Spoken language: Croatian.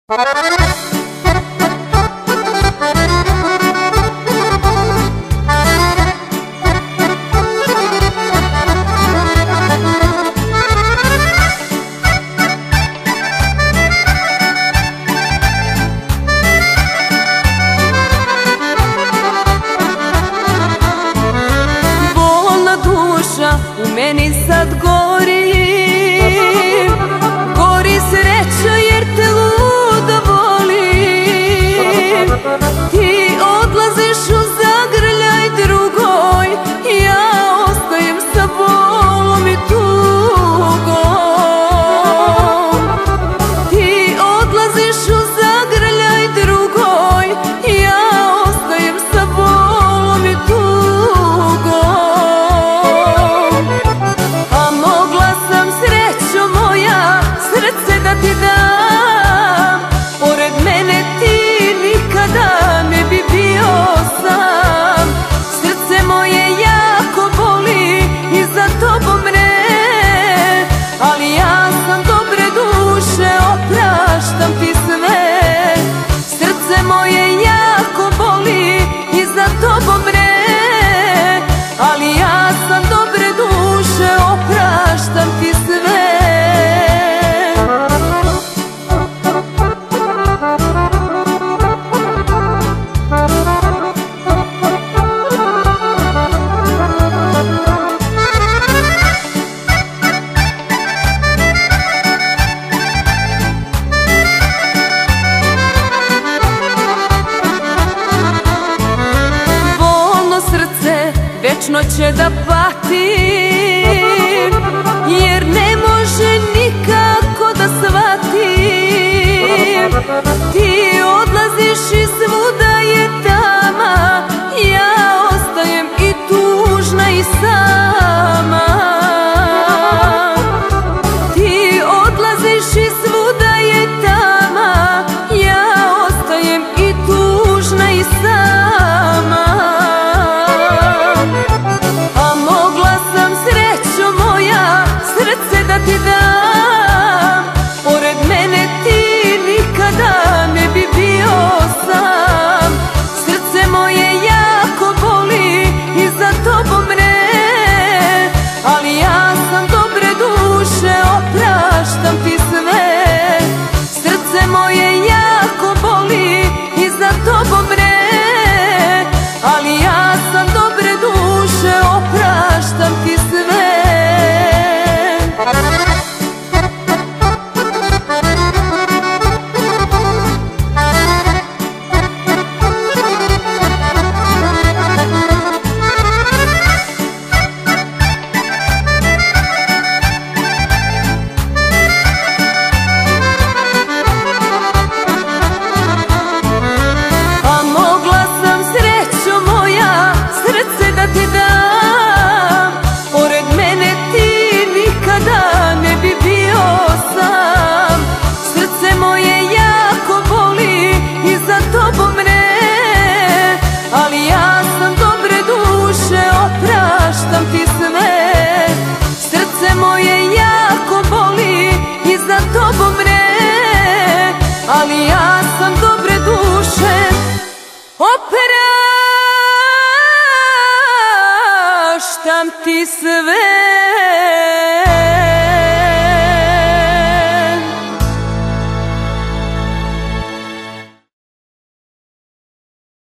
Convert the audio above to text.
Bolna duša u meni sad gori, gori sreća jer te ludo volim. Ti odlaziš u zagrljaj drugoj, ja ostajem sa bolom i tugom. Ti odlaziš u zagrljaj drugoj, ja ostajem sa bolom i tugom. A mogla sam, srećo moja, srce da ti dam, pored mene ti nikada ne bi bio sam. Srce moje jako boli i za tobom mre, ali ja sam dobre duše, opraštam ti sve. Srce moje jako boli i za tobom mre, ali ja sam dobre duše, opraštam ti sve. Večno će da patim, jer ne može nikako da shvatim. Ti odlaziš i svuda je tama, ja ostajem i tužna i sama. Ti odlaziš i svuda je tama, ja ostajem i tužna i sama. Da ti dam, pored mene ti nikada ne bi bio sam. Srce moje jako boli i za tobom mre, ali ja sam dobre duše, opraštam ti sve. Srce moje jako boli i za tobom mre, ali ja sam dobre duše, opraštam ti sve. Opraštam ti sve. Srce moje jako boli i za tobom mre, ali ja sam dobre duše, opraštam ti sve.